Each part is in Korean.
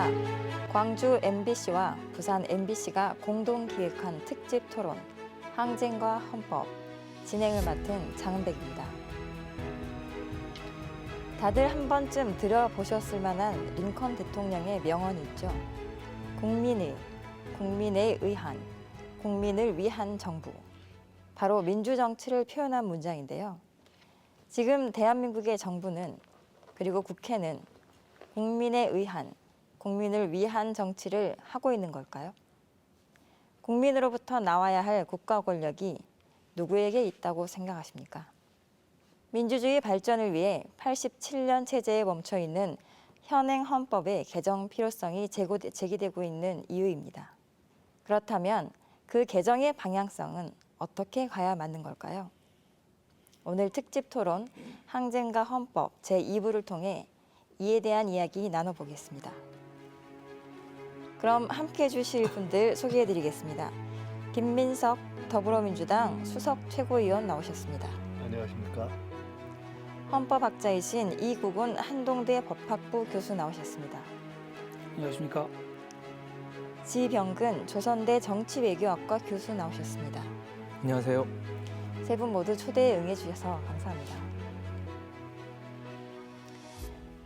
안녕하십니까. 광주 MBC와 부산 MBC가 공동 기획한 특집 토론 항쟁과 헌법 진행을 맡은 장은백입니다. 다들 한 번쯤 들어보셨을 만한 링컨 대통령의 명언이 있죠. 국민에 의한, 국민을 위한 정부. 바로 민주정치를 표현한 문장인데요. 지금 대한민국의 정부는 그리고 국회는 국민에 의한, 국민을 위한 정치를 하고 있는 걸까요? 국민으로부터 나와야 할 국가 권력이 누구에게 있다고 생각하십니까? 민주주의 발전을 위해 87년 체제에 멈춰 있는 현행 헌법의 개정 필요성이 제기되고 있는 이유입니다. 그렇다면 그 개정의 방향성은 어떻게 가야 맞는 걸까요? 오늘 특집 토론 항쟁과 헌법 제2부를 통해 이에 대한 이야기 나눠보겠습니다. 그럼 함께해 주실 분들 소개해드리겠습니다. 김민석 더불어민주당 수석 최고위원 나오셨습니다. 안녕하십니까. 헌법학자이신 이국은 한동대 법학부 교수 나오셨습니다. 안녕하십니까. 지병근 조선대 정치외교학과 교수 나오셨습니다. 안녕하세요. 세 분 모두 초대에 응해주셔서 감사합니다.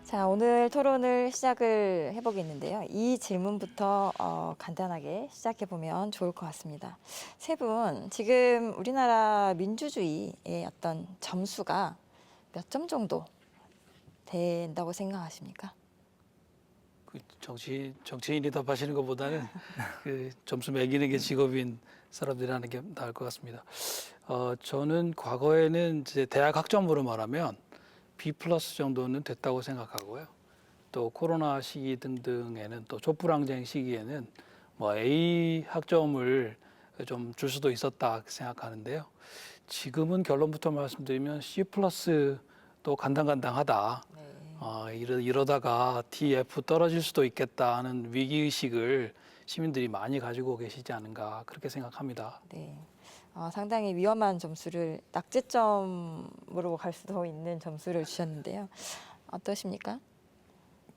자, 오늘 토론을 시작을 해보겠는데요. 이 질문부터 간단하게 시작해보면 좋을 것 같습니다. 세 분, 지금 우리나라 민주주의의 어떤 점수가 몇 점 정도 된다고 생각하십니까? 그 정치인이 답하시는 것보다는 그 점수 매기는 게 직업인 사람들이 하는 게 나을 것 같습니다. 저는 과거에는 이제 대학 학점으로 말하면 B+ 정도는 됐다고 생각하고요. 또 코로나 시기 등등에는 또 촛불항쟁 시기에는 뭐 A 학점을 좀 줄 수도 있었다 생각하는데요. 지금은 결론부터 말씀드리면 C+도 간당간당하다. 네. 이러다가 DF 떨어질 수도 있겠다 하는 위기의식을 시민들이 많이 가지고 계시지 않은가 그렇게 생각합니다. 네. 상당히 위험한 점수를 낙제점으로 갈 수도 있는 점수를 주셨는데요. 어떠십니까?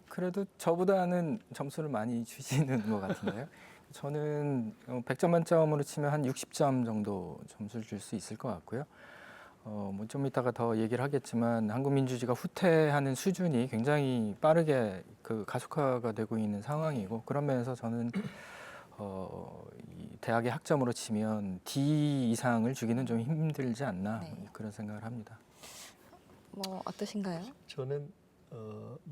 그래도 저보다는 점수를 많이 주시는 것 같은데요. 저는 100점 만점으로 치면 한 60점 정도 점수를 줄 수 있을 것 같고요. 뭐 좀 이따가 더 얘기를 하겠지만 한국 민주주의가 후퇴하는 수준이 굉장히 빠르게 그 가속화가 되고 있는 상황이고 그런 면에서 저는 이 대학의 학점으로 치면 D 이상을 주기는 좀 힘들지 않나 네. 그런 생각을 합니다. 뭐 어떠신가요? 저는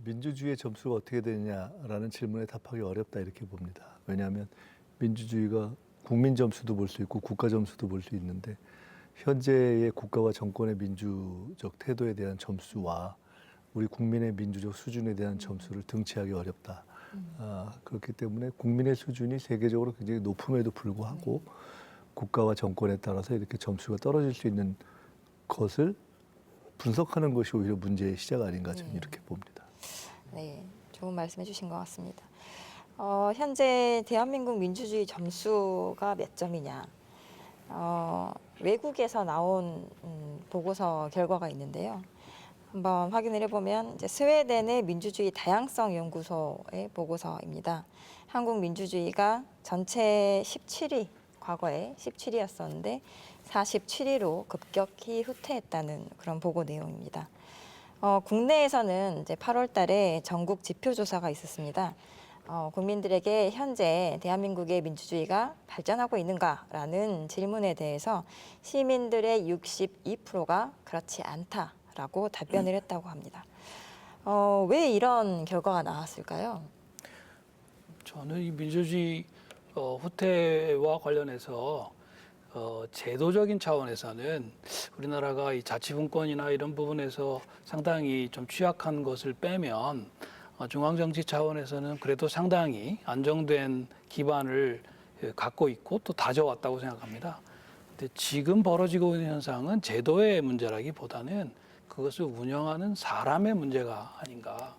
민주주의의 점수가 어떻게 되느냐라는 질문에 답하기 어렵다 이렇게 봅니다. 왜냐하면 민주주의가 국민 점수도 볼 수 있고 국가 점수도 볼 수 있는데 현재의 국가와 정권의 민주적 태도에 대한 점수와 우리 국민의 민주적 수준에 대한 점수를 등치하기 어렵다. 그렇기 때문에 국민의 수준이 세계적으로 굉장히 높음에도 불구하고 국가와 정권에 따라서 이렇게 점수가 떨어질 수 있는 것을 분석하는 것이 오히려 문제의 시작 아닌가 저는 이렇게 봅니다. 네, 좋은 말씀해 주신 것 같습니다. 현재 대한민국 민주주의 점수가 몇 점이냐? 외국에서 나온 보고서 결과가 있는데요. 한번 확인을 해보면 이제 스웨덴의 민주주의 다양성 연구소의 보고서입니다. 한국 민주주의가 전체 17위, 과거에 17위였었는데 47위로 급격히 후퇴했다는 그런 보고 내용입니다. 국내에서는 이제 8월 달에 전국 지표조사가 있었습니다. 국민들에게 현재 대한민국의 민주주의가 발전하고 있는가라는 질문에 대해서 시민들의 62%가 그렇지 않다라고 답변을 했다고 합니다. 왜 이런 결과가 나왔을까요? 저는 이 민주주의 후퇴와 관련해서 제도적인 차원에서는 우리나라가 이 자치분권이나 이런 부분에서 상당히 좀 취약한 것을 빼면 중앙정치 차원에서는 그래도 상당히 안정된 기반을 갖고 있고 또 다져왔다고 생각합니다. 근데 지금 벌어지고 있는 현상은 제도의 문제라기보다는 그것을 운영하는 사람의 문제가 아닌가.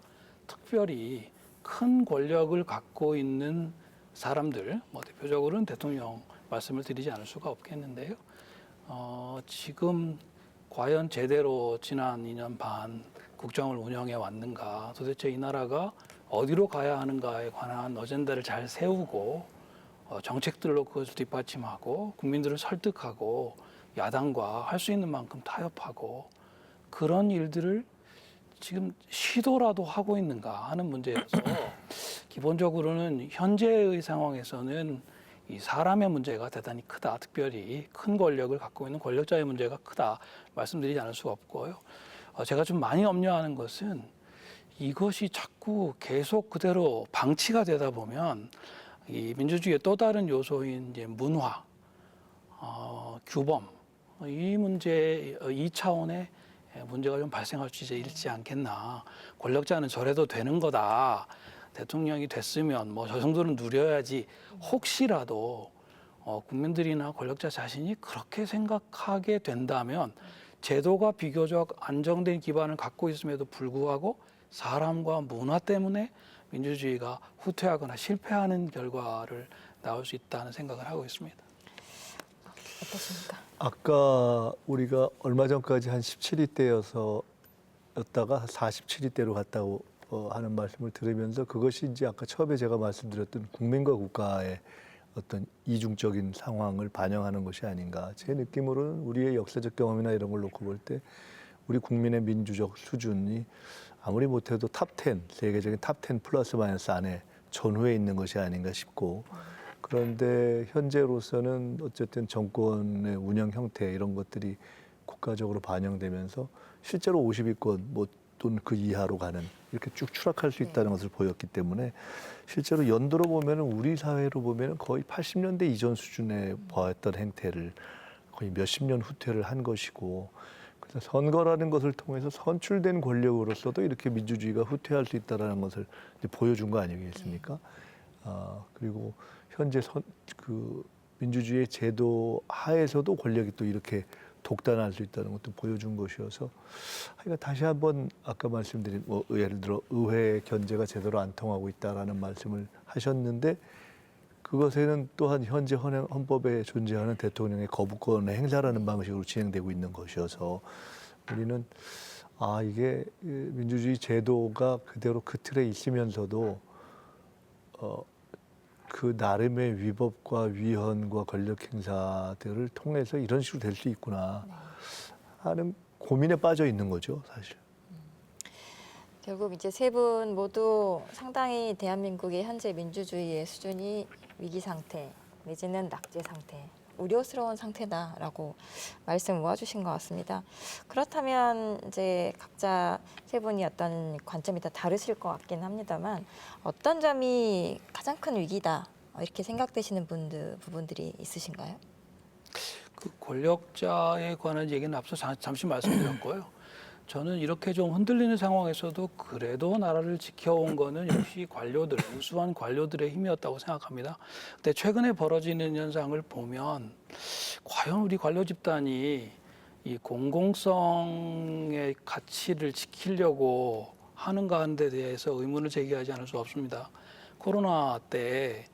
특별히 큰 권력을 갖고 있는 사람들, 뭐 대표적으로는 대통령 말씀을 드리지 않을 수가 없겠는데요. 지금 과연 제대로 지난 2년 반 국정을 운영해 왔는가, 도대체 이 나라가 어디로 가야 하는가에 관한 어젠다를 잘 세우고 정책들로 그것을 뒷받침하고 국민들을 설득하고 야당과 할 수 있는 만큼 타협하고 그런 일들을 지금 시도라도 하고 있는가 하는 문제여서 기본적으로는 현재의 상황에서는 이 사람의 문제가 대단히 크다. 특별히 큰 권력을 갖고 있는 권력자의 문제가 크다. 말씀드리지 않을 수가 없고요. 제가 좀 많이 염려하는 것은 이것이 자꾸 계속 그대로 방치가 되다 보면 이 민주주의의 또 다른 요소인 이제 문화, 규범 이 문제 이 차원의 문제가 좀 발생할 수 있지 않겠나. 권력자는 저래도 되는 거다. 대통령이 됐으면 뭐 저 정도는 누려야지. 혹시라도 국민들이나 권력자 자신이 그렇게 생각하게 된다면 제도가 비교적 안정된 기반을 갖고 있음에도 불구하고 사람과 문화 때문에 민주주의가 후퇴하거나 실패하는 결과를 나올 수 있다는 생각을 하고 있습니다. 어떠십니까? 아까 우리가 얼마 전까지 한 17위대였다가 47위대로 갔다고 하는 말씀을 들으면서 그것이 이제 아까 처음에 제가 말씀드렸던 국민과 국가의 어떤 이중적인 상황을 반영하는 것이 아닌가. 제 느낌으로는 우리의 역사적 경험이나 이런 걸 놓고 볼 때 우리 국민의 민주적 수준이 아무리 못해도 탑10, 세계적인 탑10 플러스 마이너스 안에 전후에 있는 것이 아닌가 싶고, 그런데 현재로서는 어쨌든 정권의 운영 형태 이런 것들이 국가적으로 반영되면서 실제로 50위권 또는 그 이하로 가는 이렇게 쭉 추락할 수 있다는 것을 보였기 때문에 실제로 연도로 보면은 우리 사회로 보면은 거의 80년대 이전 수준에 보았던 행태를 거의 몇십 년 후퇴를 한 것이고, 그래서 선거라는 것을 통해서 선출된 권력으로서도 이렇게 민주주의가 후퇴할 수 있다는 것을 이제 보여준 거 아니겠습니까? 그리고 현재 그 민주주의 제도 하에서도 권력이 또 이렇게 독단할 수 있다는 것도 보여준 것이어서, 그러니까 다시 한번 아까 말씀드린 예를 들어 의회 견제가 제대로 안 통하고 있다라는 말씀을 하셨는데, 그것에는 또한 현재 헌법에 존재하는 대통령의 거부권의 행사라는 방식으로 진행되고 있는 것이어서 우리는 이게 민주주의 제도가 그대로 그 틀에 있으면서도 그 나름의 위법과 위헌과 권력 행사들을 통해서 이런 식으로 될 수 있구나 하는 고민에 빠져 있는 거죠, 사실. 결국 이제 세 분 모두 상당히 대한민국의 현재 민주주의의 수준이 위기 상태 내지는 낙제 상태, 우려스러운 상태다라고 말씀 모아주신 것 같습니다. 그렇다면 이제 각자 세 분이 어떤 관점이 다 다르실 것 같긴 합니다만 어떤 점이 가장 큰 위기다 이렇게 생각되시는 부분들이 있으신가요? 그 권력자에 관한 얘기는 앞서 잠시 말씀드렸고요. 저는 이렇게 좀 흔들리는 상황에서도 그래도 나라를 지켜온 거는 역시 관료들, 우수한 관료들의 힘이었다고 생각합니다. 근데 최근에 벌어지는 현상을 보면 과연 우리 관료 집단이 이 공공성의 가치를 지키려고 하는가 하는 데 대해서 의문을 제기하지 않을 수 없습니다. 코로나 때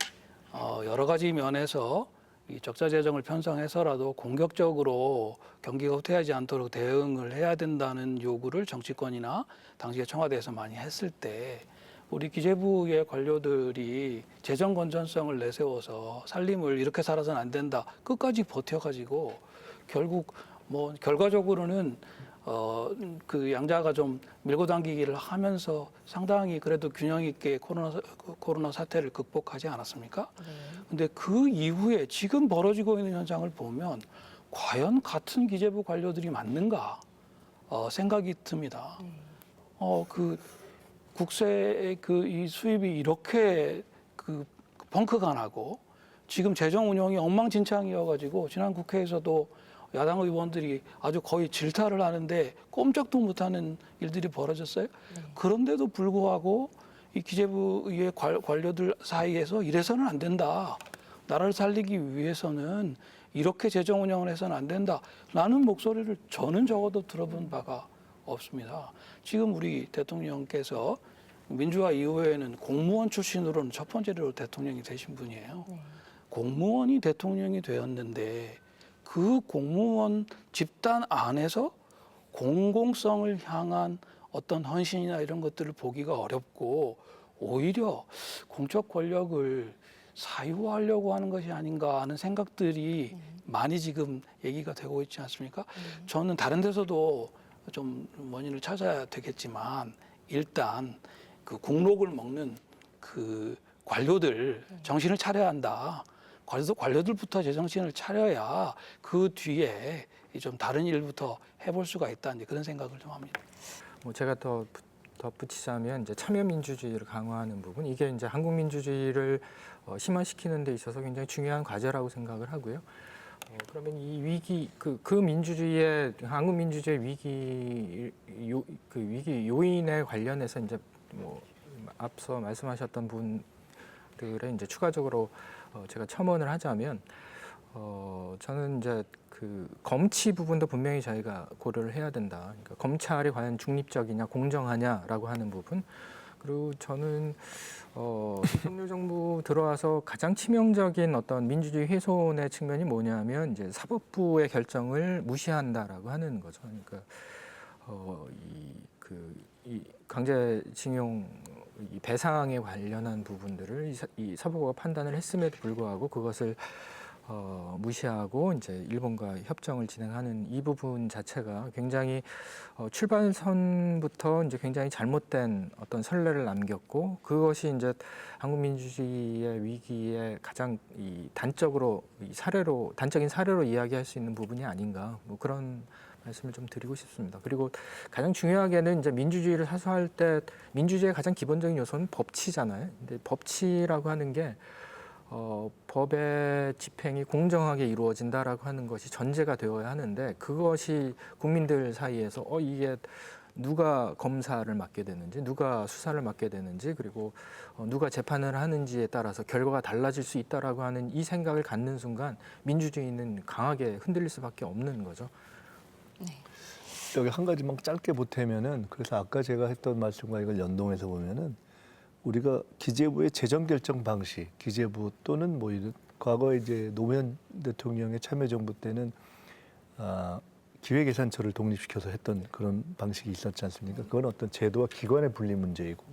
여러 가지 면에서 이 적자 재정을 편성해서라도 공격적으로 경기가 후퇴하지 않도록 대응을 해야 된다는 요구를 정치권이나 당시에 청와대에서 많이 했을 때 우리 기재부의 관료들이 재정 건전성을 내세워서 살림을 이렇게 살아서는 안 된다 끝까지 버텨가지고 결국 결과적으로는 그 양자가 좀 밀고 당기기를 하면서 상당히 그래도 균형 있게 코로나 사태를 극복하지 않았습니까? 근데 그 이후에 지금 벌어지고 있는 현상을 보면 과연 같은 기재부 관료들이 맞는가 생각이 듭니다. 그 국세의 이 수입이 이렇게 벙크가 나고 지금 재정 운영이 엉망진창이어가지고 지난 국회에서도 야당 의원들이 아주 거의 질타를 하는데 꼼짝도 못하는 일들이 벌어졌어요. 그런데도 불구하고 이 기재부의 관료들 사이에서 이래서는 안 된다. 나라를 살리기 위해서는 이렇게 재정 운영을 해서는 안 된다라는 목소리를 저는 적어도 들어본 바가 없습니다. 지금 우리 대통령께서 민주화 이후에는 공무원 출신으로는 첫 번째로 대통령이 되신 분이에요. 공무원이 대통령이 되었는데 그 공무원 집단 안에서 공공성을 향한 어떤 헌신이나 이런 것들을 보기가 어렵고 오히려 공적 권력을 사유화하려고 하는 것이 아닌가 하는 생각들이 많이 지금 얘기가 되고 있지 않습니까? 저는 다른 데서도 좀 원인을 찾아야 되겠지만 일단 그 국록을 먹는 그 관료들 정신을 차려야 한다. 그래서 관료들부터 제정신을 차려야 그 뒤에 좀 다른 일부터 해볼 수가 있다. 이제 그런 생각을 좀 합니다. 뭐 제가 더 덧붙이자면 이제 참여 민주주의를 강화하는 부분, 이게 이제 한국 민주주의를 심화시키는 데 있어서 굉장히 중요한 과제라고 생각을 하고요. 그러면 이 위기 그 민주주의의 한국 민주주의 위기 요인에 관련해서 이제 뭐 앞서 말씀하셨던 분들의 이제 추가적으로 제가 첨언을 하자면 저는 이제 그 검치 부분도 분명히 저희가 고려를 해야 된다. 그러니까 검찰이 과연 중립적이냐 공정하냐라고 하는 부분. 그리고 저는 윤석열 정부 들어와서 가장 치명적인 어떤 민주주의 훼손의 측면이 뭐냐면 이제 사법부의 결정을 무시한다라고 하는 거죠. 그러니까 이 강제징용 이 배상에 관련한 부분들을 이 사법부가 판단을 했음에도 불구하고 그것을 무시하고 이제 일본과 협정을 진행하는 이 부분 자체가 굉장히 출발선부터 이제 굉장히 잘못된 어떤 선례를 남겼고, 그것이 이제 한국 민주주의의 위기에 가장 단적인 사례로 이야기할 수 있는 부분이 아닌가, 뭐 그런 말씀을 좀 드리고 싶습니다. 그리고 가장 중요하게는 이제 민주주의를 사수할 때 민주주의의 가장 기본적인 요소는 법치잖아요. 근데 법치라고 하는 게 법의 집행이 공정하게 이루어진다라고 하는 것이 전제가 되어야 하는데, 그것이 국민들 사이에서 이게 누가 검사를 맡게 되는지, 누가 수사를 맡게 되는지, 그리고 누가 재판을 하는지에 따라서 결과가 달라질 수 있다라고 하는 이 생각을 갖는 순간 민주주의는 강하게 흔들릴 수밖에 없는 거죠. 여기 한 가지만 짧게 보태면은, 그래서 아까 제가 했던 말씀과 이걸 연동해서 보면은 우리가 기재부의 재정 결정 방식, 기재부 또는 뭐 이런 과거에 이제 노무현 대통령의 참여정부 때는 기획예산처를 독립시켜서 했던 그런 방식이 있었지 않습니까? 그건 어떤 제도와 기관의 분리 문제이고,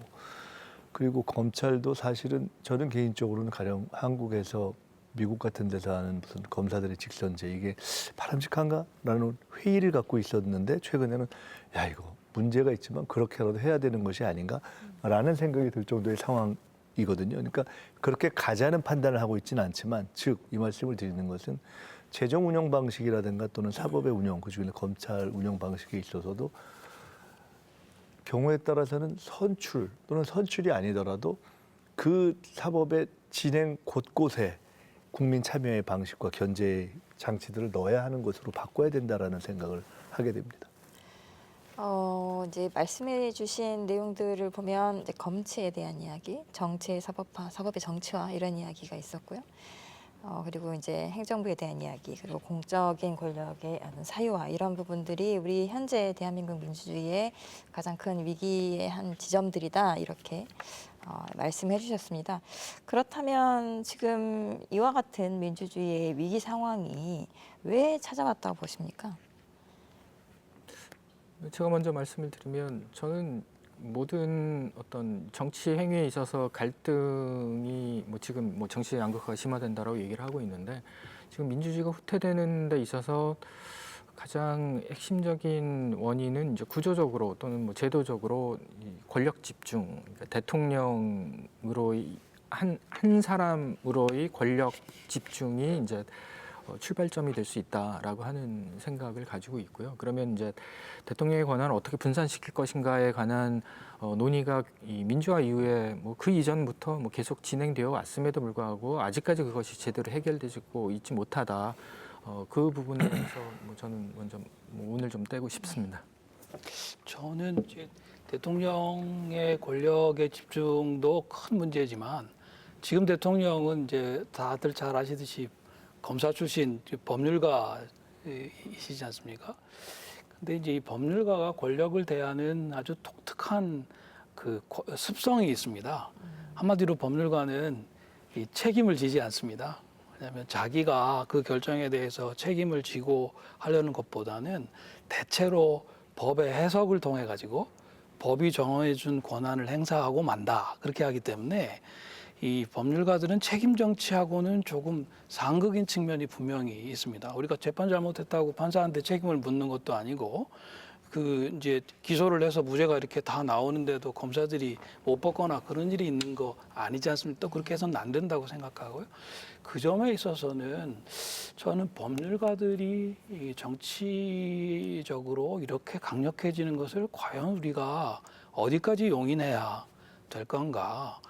그리고 검찰도 사실은 저는 개인적으로는 가령 한국에서 미국 같은 데서 하는 무슨 검사들의 직선제, 이게 바람직한가라는 회의를 갖고 있었는데, 최근에는 야, 이거 문제가 있지만 그렇게라도 해야 되는 것이 아닌가라는 생각이 들 정도의 상황이거든요. 그러니까 그렇게 가자는 판단을 하고 있지는 않지만, 즉 이 말씀을 드리는 것은 재정 운영 방식이라든가 또는 사법의 운영, 그중에 검찰 운영 방식에 있어서도 경우에 따라서는 선출 또는 선출이 아니더라도 그 사법의 진행 곳곳에 국민 참여의 방식과 견제 장치들을 넣어야 하는 것으로 바꿔야 된다라는 생각을 하게 됩니다. 이제 말씀해 주신 내용들을 보면 이제 검치에 대한 이야기, 정치의 사법화, 사법의 정치화 이런 이야기가 있었고요. 그리고 이제 행정부에 대한 이야기, 그리고 공적인 권력의 사유화, 이런 부분들이 우리 현재 대한민국 민주주의의 가장 큰 위기의 한 지점들이다, 이렇게 말씀해 주셨습니다. 그렇다면 지금 이와 같은 민주주의의 위기 상황이 왜 찾아왔다고 보십니까? 제가 먼저 말씀을 드리면, 저는 모든 어떤 정치 행위에 있어서 갈등이 지금 정치 양극화가 심화된다라고 얘기를 하고 있는데, 지금 민주주의가 후퇴되는 데 있어서 가장 핵심적인 원인은 이제 구조적으로 또는 제도적으로 이 권력 집중, 그러니까 대통령으로의 한 사람으로의 권력 집중이 이제 출발점이 될 수 있다라고 하는 생각을 가지고 있고요. 그러면 이제 대통령의 권한을 어떻게 분산시킬 것인가에 관한 논의가 이 민주화 이후에 그 이전부터 계속 진행되어 왔음에도 불구하고 아직까지 그것이 제대로 해결되고 있지 못하다. 그 부분에 대해서 저는 먼저 오늘 좀 떼고 싶습니다. 저는 이제 대통령의 권력의 집중도 큰 문제지만, 지금 대통령은 이제 다들 잘 아시듯이 검사 출신 법률가이시지 않습니까? 근데 이제 이 법률가가 권력을 대하는 아주 독특한 그 습성이 있습니다. 한마디로 법률가는 이 책임을 지지 않습니다. 왜냐하면 자기가 그 결정에 대해서 책임을 지고 하려는 것보다는 대체로 법의 해석을 통해 가지고 법이 정해준 권한을 행사하고 만다 그렇게 하기 때문에 이 법률가들은 책임 정치하고는 조금 상극인 측면이 분명히 있습니다. 우리가 재판 잘못했다고 판사한테 책임을 묻는 것도 아니고 그 이제 기소를 해서 무죄가 이렇게 다 나오는데도 검사들이 못 받거나 그런 일이 있는 거 아니지 않습니까? 또 그렇게 해서는 안 된다고 생각하고요. 그 점에 있어서는 저는 법률가들이 이 정치적으로 이렇게 강력해지는 것을 과연 우리가 어디까지 용인해야 될 건가?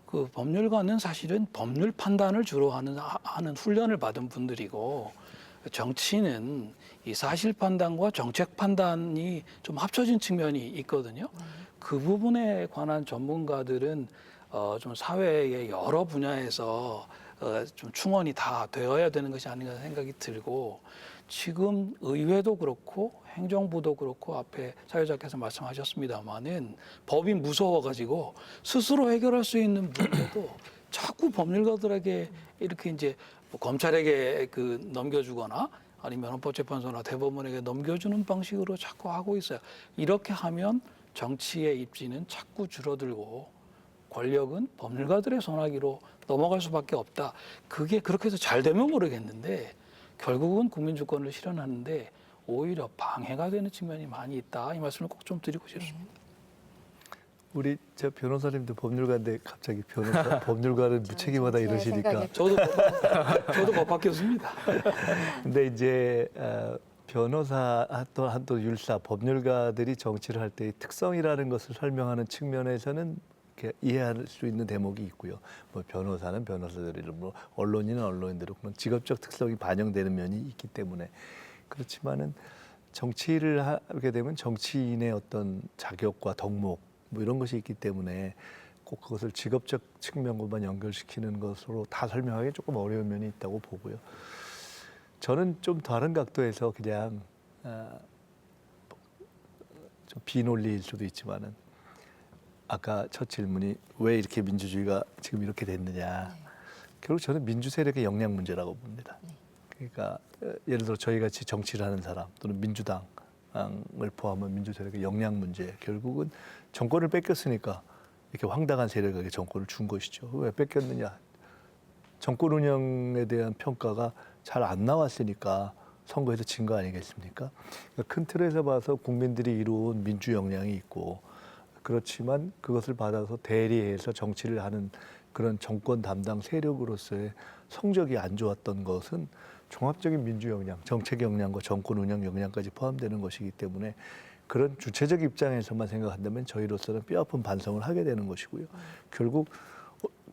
그 법률가는 사실은 법률 판단을 주로 하는 훈련을 받은 분들이고 정치는 이 사실 판단과 정책 판단이 좀 합쳐진 측면이 있거든요. 그 부분에 관한 전문가들은 좀 사회의 여러 분야에서 좀 충원이 다 되어야 되는 것이 아닌가 생각이 들고 지금 의회도 그렇고 행정부도 그렇고 앞에 사회자께서 말씀하셨습니다마는 법이 무서워가지고 스스로 해결할 수 있는 문제도 자꾸 법률가들에게 이렇게 이제 뭐 검찰에게 그 넘겨주거나 아니면 헌법재판소나 대법원에게 넘겨주는 방식으로 자꾸 하고 있어요. 이렇게 하면 정치의 입지는 자꾸 줄어들고 권력은 법률가들의 손아귀로 넘어갈 수밖에 없다. 그게 그렇게 해서 잘 되면 모르겠는데 결국은 국민주권을 실현하는데 오히려 방해가 되는 측면이 많이 있다. 이 말씀을 꼭 좀 드리고 싶습니다. 우리 저 변호사님도 법률가인데 갑자기 법률가는 무책임하다 이러시니까. 저도 법학교수입니다. 근데 이제 변호사 또 율사 법률가들이 정치를 할 때의 특성이라는 것을 설명하는 측면에서는 이렇게 이해할 수 있는 대목이 있고요. 뭐 변호사는 변호사들이로, 뭐 언론인은 언론인대로 그런 직업적 특성이 반영되는 면이 있기 때문에 그렇지만은 정치를 하게 되면 정치인의 어떤 자격과 덕목 뭐 이런 것이 있기 때문에 꼭 그것을 직업적 측면과만 연결시키는 것으로 다 설명하기 조금 어려운 면이 있다고 보고요. 저는 좀 다른 각도에서 그냥 좀 비논리일 수도 있지만은 아까 첫 질문이 왜 이렇게 민주주의가 지금 이렇게 됐느냐. 결국 저는 민주 세력의 역량 문제라고 봅니다. 그러니까 예를 들어 저희 같이 정치를 하는 사람 또는 민주당을 포함한 민주 세력의 역량 문제, 결국은 정권을 뺏겼으니까 이렇게 황당한 세력에게 정권을 준 것이죠. 왜 뺏겼느냐? 정권 운영에 대한 평가가 잘 안 나왔으니까 선거에서 진 거 아니겠습니까? 그러니까 큰 틀에서 봐서 국민들이 이룬 민주 역량이 있고, 그렇지만 그것을 받아서 대리해서 정치를 하는 그런 정권 담당 세력으로서의 성적이 안 좋았던 것은 종합적인 민주 역량, 정책 역량과 정권 운영 역량까지 포함되는 것이기 때문에 그런 주체적 입장에서만 생각한다면 저희로서는 뼈아픈 반성을 하게 되는 것이고요. 결국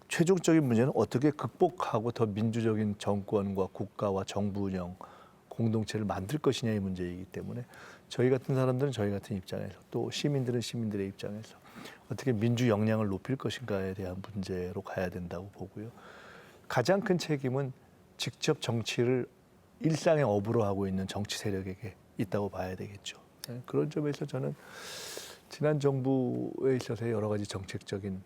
최종적인 문제는 어떻게 극복하고 더 민주적인 정권과 국가와 정부 운영, 공동체를 만들 것이냐의 문제이기 때문에 저희 같은 사람들은 저희 같은 입장에서 또 시민들은 시민들의 입장에서 어떻게 민주 역량을 높일 것인가에 대한 문제로 가야 된다고 보고요. 가장 큰 책임은 직접 정치를 일상의 업으로 하고 있는 정치 세력에게 있다고 봐야 되겠죠. 그런 점에서 저는 지난 정부에 있어서의 여러 가지 정책적인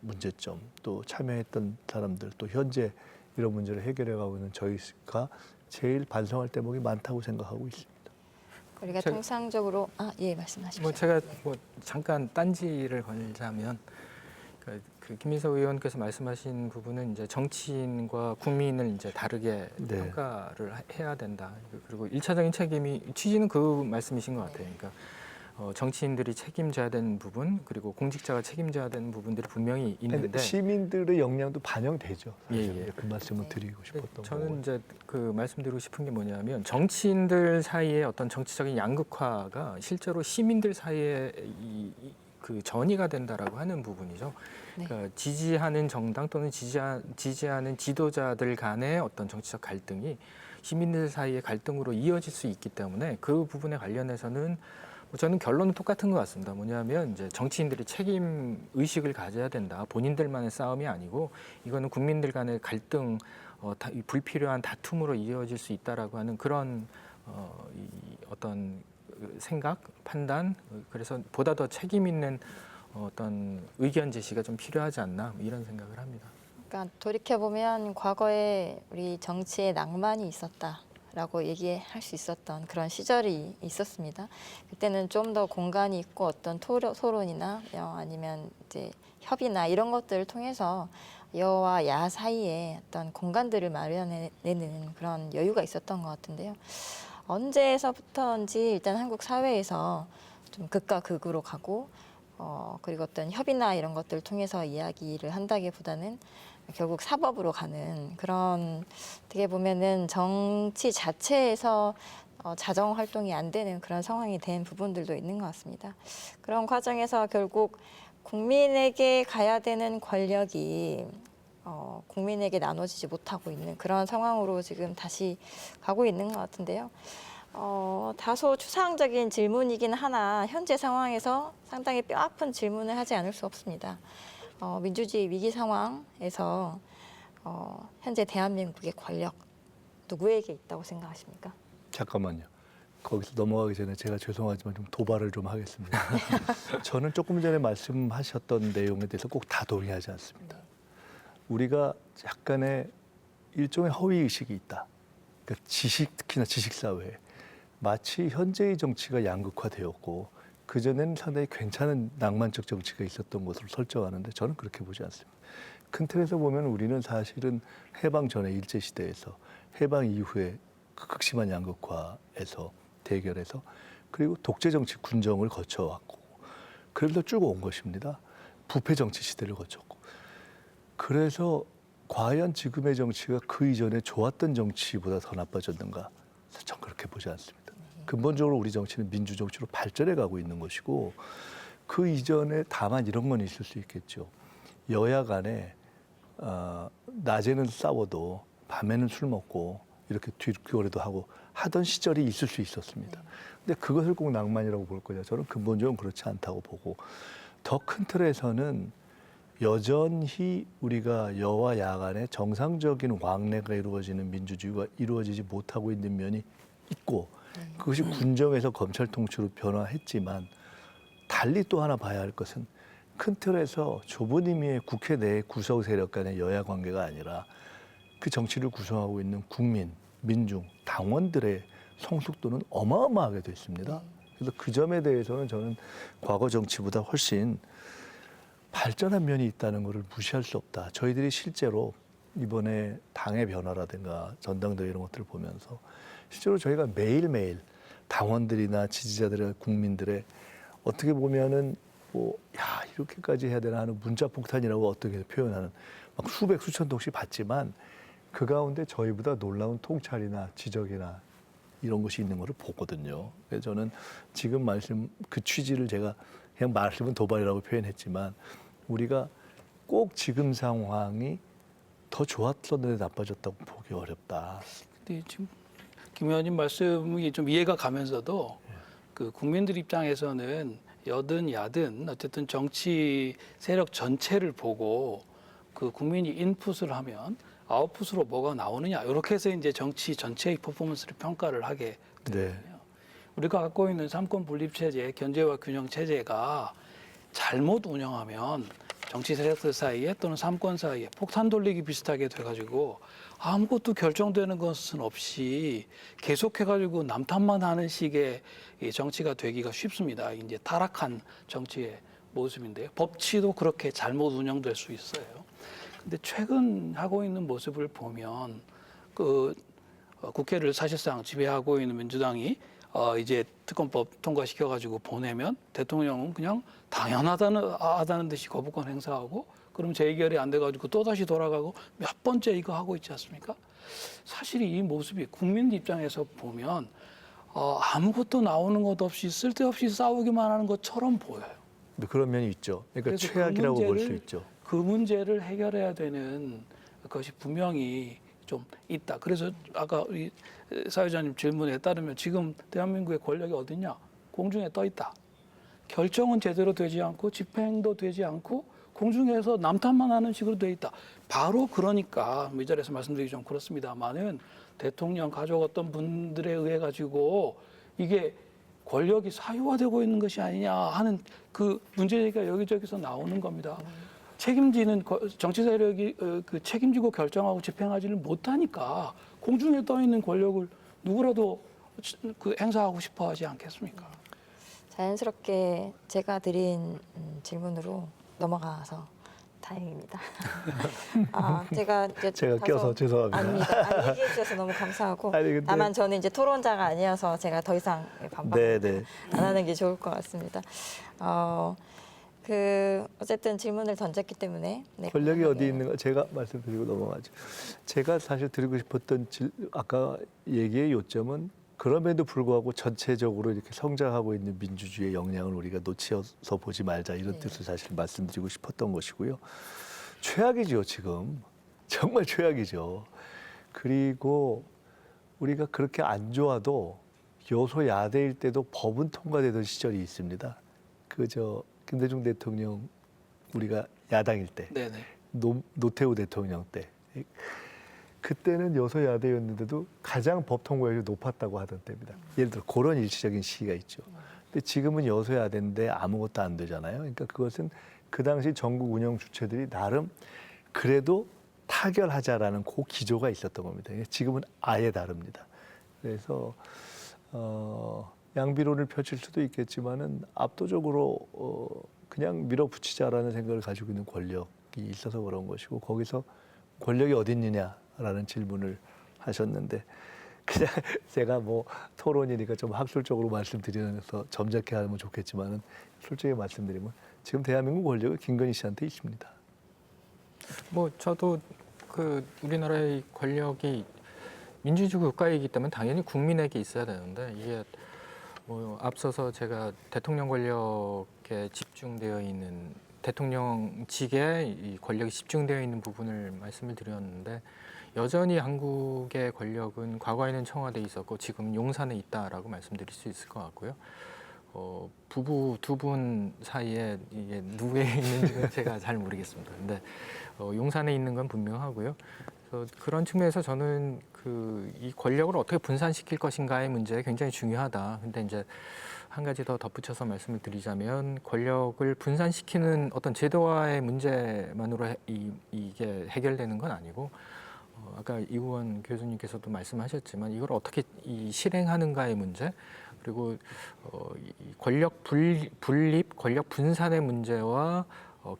문제점, 또 참여했던 사람들, 또 현재 이런 문제를 해결해가고 있는 저희가 제일 반성할 대목이 많다고 생각하고 있습니다. 우리가 통상적으로 예, 말씀하십시오. 뭐 제가 잠깐 딴지를 걸자면 그 김민석 의원께서 말씀하신 부분은 이제 정치인과 국민을 이제 다르게 평가를 해야 된다. 그리고 일차적인 책임이 취지는 그 말씀이신 것 같아요. 그러니까 정치인들이 책임져야 되는 부분, 그리고 공직자가 책임져야 되는 부분들이 분명히 있는데 시민들의 역량도 반영되죠. 예. 그 말씀을 드리고 싶었던 저는 거고요. 이제 그 말씀드리고 싶은 게 뭐냐면 정치인들 사이의 어떤 정치적인 양극화가 실제로 시민들 사이에 그 전이가 된다라고 하는 부분이죠. 네. 그러니까 지지하는 정당 또는 지지하는 지도자들 간의 어떤 정치적 갈등이 시민들 사이의 갈등으로 이어질 수 있기 때문에 그 부분에 관련해서는 저는 결론은 똑같은 것 같습니다. 뭐냐면 이제 정치인들이 책임 의식을 가져야 된다. 본인들만의 싸움이 아니고 이거는 국민들 간의 갈등, 불필요한 다툼으로 이어질 수 있다라고 하는 그런 어떤 생각, 판단, 그래서 보다 더 책임 있는 어떤 의견 제시가 좀 필요하지 않나 이런 생각을 합니다. 그러니까 돌이켜 보면 과거에 우리 정치에 낭만이 있었다. 라고 얘기할 수 있었던 그런 시절이 있었습니다. 그때는 좀 더 공간이 있고 어떤 토론이나 아니면 이제 협의나 이런 것들을 통해서 여와 야 사이에 어떤 공간들을 마련해내는 그런 여유가 있었던 것 같은데요. 언제서부터인지 일단 한국 사회에서 좀 극과 극으로 가고 그리고 어떤 협의나 이런 것들을 통해서 이야기를 한다기보다는 결국 사법으로 가는 그런 어떻게 보면은 정치 자체에서 자정 활동이 안 되는 그런 상황이 된 부분들도 있는 것 같습니다. 그런 과정에서 결국 국민에게 가야 되는 권력이 국민에게 나눠지지 못하고 있는 그런 상황으로 지금 다시 가고 있는 것 같은데요. 다소 추상적인 질문이긴 하나 현재 상황에서 상당히 뼈아픈 질문을 하지 않을 수 없습니다. 민주주의 위기 상황에서 현재 대한민국의 권력 누구에게 있다고 생각하십니까? 잠깐만요. 거기서 넘어가기 전에 제가 죄송하지만 좀 도발을 좀 하겠습니다. 저는 조금 전에 말씀하셨던 내용에 대해서 꼭 다 동의하지 않습니다. 우리가 약간의 일종의 허위의식이 있다. 그러니까 특히나 지식사회에 마치 현재의 정치가 양극화되었고 그전에는 상당히 괜찮은 낭만적 정치가 있었던 것으로 설정하는데 저는 그렇게 보지 않습니다. 큰 틀에서 보면 우리는 사실은 해방 전에 일제시대에서 해방 이후에 극심한 양극화에서 대결해서 그리고 독재 정치 군정을 거쳐왔고 그러면서 쭉 온 것입니다. 부패 정치 시대를 거쳤고 그래서 과연 지금의 정치가 그 이전에 좋았던 정치보다 더 나빠졌는가? 전 그렇게 보지 않습니다. 근본적으로 우리 정치는 민주정치로 발전해 가고 있는 것이고 그 이전에 다만 이런 건 있을 수 있겠죠. 여야 간에 낮에는 싸워도 밤에는 술 먹고 이렇게 뒷거래도 하고 하던 시절이 있을 수 있었습니다. 근데 그것을 꼭 낭만이라고 볼 거냐? 저는 근본적으로 그렇지 않다고 보고 더 큰 틀에서는 여전히 우리가 여와 야 간에 정상적인 왕래가 이루어지는 민주주의가 이루어지지 못하고 있는 면이 있고 그것이 군정에서 검찰 통치로 변화했지만 달리 또 하나 봐야 할 것은 큰 틀에서 좁은 의미의 국회 내 구성 세력 간의 여야 관계가 아니라 그 정치를 구성하고 있는 국민, 민중, 당원들의 성숙도는 어마어마하게 됐습니다. 그래서 그 점에 대해서는 저는 과거 정치보다 훨씬 발전한 면이 있다는 것을 무시할 수 없다. 저희들이 실제로 이번에 당의 변화라든가 전당대회 이런 것들을 보면서 실제로 저희가 매일매일 당원들이나 지지자들의 국민들의 어떻게 보면은 이렇게까지 해야 되나 하는 문자 폭탄이라고 어떻게 표현하는 막 수백 수천 통씩 받지만 그 가운데 저희보다 놀라운 통찰이나 지적이나 이런 것이 있는 것을 보거든요. 그래서 저는 지금 말씀 그 취지를 제가 그냥 말씀은 도발이라고 표현했지만 우리가 꼭 지금 상황이 더 좋았었는데 나빠졌다고 보기 어렵다. 근데 지금 김 의원님 말씀이 좀 이해가 가면서도 그 국민들 입장에서는 여든 야든 어쨌든 정치 세력 전체를 보고 그 국민이 인풋을 하면 아웃풋으로 뭐가 나오느냐 이렇게 해서 이제 정치 전체의 퍼포먼스를 평가를 하게 되거든요. 네. 우리가 갖고 있는 삼권 분립 체제, 견제와 균형 체제가 잘못 운영하면 정치 세력들 사이에 또는 삼권 사이에 폭탄 돌리기 비슷하게 돼가지고 아무것도 결정되는 것은 없이 계속해가지고 남탓만 하는 식의 이 정치가 되기가 쉽습니다. 이제 타락한 정치의 모습인데요. 법치도 그렇게 잘못 운영될 수 있어요. 근데 최근 하고 있는 모습을 보면 그 국회를 사실상 지배하고 있는 민주당이 이제 특검법 통과시켜가지고 보내면 대통령은 그냥 당연하다는 듯이 거부권 행사하고 그럼 재의결이 안 돼가지고 또다시 돌아가고 몇 번째 이거 하고 있지 않습니까? 사실 이 모습이 국민 입장에서 보면 아무것도 나오는 것 없이 쓸데없이 싸우기만 하는 것처럼 보여요. 그런 면이 있죠. 그러니까 그래서 최악이라고 볼 수 있죠. 그 문제를 해결해야 되는 것이 분명히 좀 있다. 그래서 아까 우리 사회자님 질문에 따르면 지금 대한민국의 권력이 어딨냐? 공중에 떠 있다. 결정은 제대로 되지 않고 집행도 되지 않고 공중에서 남탓만 하는 식으로 돼 있다. 바로 그러니까 이 자리에서 말씀드리기 좀 그렇습니다만은 대통령 가족 어떤 분들에 의해 가지고 이게 권력이 사유화되고 있는 것이 아니냐 하는 그 문제가 여기저기서 나오는 겁니다. 책임지는 정치 세력이 그 책임지고 결정하고 집행하지를 못하니까 공중에 떠 있는 권력을 누구라도 그 행사하고 싶어 하지 않겠습니까? 자연스럽게 제가 드린 질문으로 넘어가서 다행입니다. 제가 이제 제가 다소- 껴서 죄송합니다. 아닙니다. 아니, 얘기해 주셔서 너무 감사하고 아니, 근데- 다만 저는 이제 토론자가 아니어서 제가 더 이상 반박 네. 안 하는 게 좋을 것 같습니다. 어쨌든 질문을 던졌기 때문에 네, 권력이 간단하게. 어디 있는가 제가 말씀드리고 넘어가죠. 제가 사실 드리고 싶었던 아까 얘기의 요점은 그럼에도 불구하고 전체적으로 이렇게 성장하고 있는 민주주의의 역량을 우리가 놓치어서 보지 말자 이런 네. 뜻을 사실 말씀드리고 싶었던 것이고요. 최악이죠 지금 정말 최악이죠. 그리고 우리가 그렇게 안 좋아도 여소야대일 때도 법은 통과되던 시절이 있습니다. 김대중 대통령 우리가 야당일 때 네네. 노태우 대통령 때 그때는 여소야대였는데도 가장 법 통과율이 높았다고 하던 때입니다. 예를 들어 그런 일시적인 시기가 있죠. 근데 지금은 여소야대인데 아무것도 안 되잖아요. 그러니까 그것은 그 당시 전국 운영 주체들이 나름 그래도 타결하자라는 그 기조가 있었던 겁니다. 지금은 아예 다릅니다. 그래서 양비론을 펼칠 수도 있겠지만은 압도적으로 그냥 밀어붙이자라는 생각을 가지고 있는 권력이 있어서 그런 것이고 거기서 권력이 어디 있느냐라는 질문을 하셨는데 그냥 제가 뭐 토론이니까 좀 학술적으로 말씀드리면서 점잖게 하면 좋겠지만은 솔직히 말씀드리면 지금 대한민국 권력은 김건희 씨한테 있습니다. 뭐 저도 우리나라의 권력이 민주주의 국가이기 때문에 당연히 국민에게 있어야 되는데 이게 뭐 앞서서 제가 대통령 권력에 집중되어 있는 대통령직에 이 권력이 집중되어 있는 부분을 말씀을 드렸는데 여전히 한국의 권력은 과거에는 청와대에 있었고 지금 용산에 있다라고 말씀드릴 수 있을 것 같고요. 부부 두 분 사이에 이게 누구에 있는지는 제가 잘 모르겠습니다. 근데 용산에 있는 건 분명하고요. 그래서 그런 측면에서 저는 이 권력을 어떻게 분산시킬 것인가의 문제 굉장히 중요하다. 근데 이제 한 가지 더 덧붙여서 말씀을 드리자면 권력을 분산시키는 어떤 제도화의 문제만으로 이게 해결되는 건 아니고 아까 이우원 교수님께서도 말씀하셨지만 이걸 어떻게 실행하는가의 문제 그리고 이 권력 분립, 권력 분산의 문제와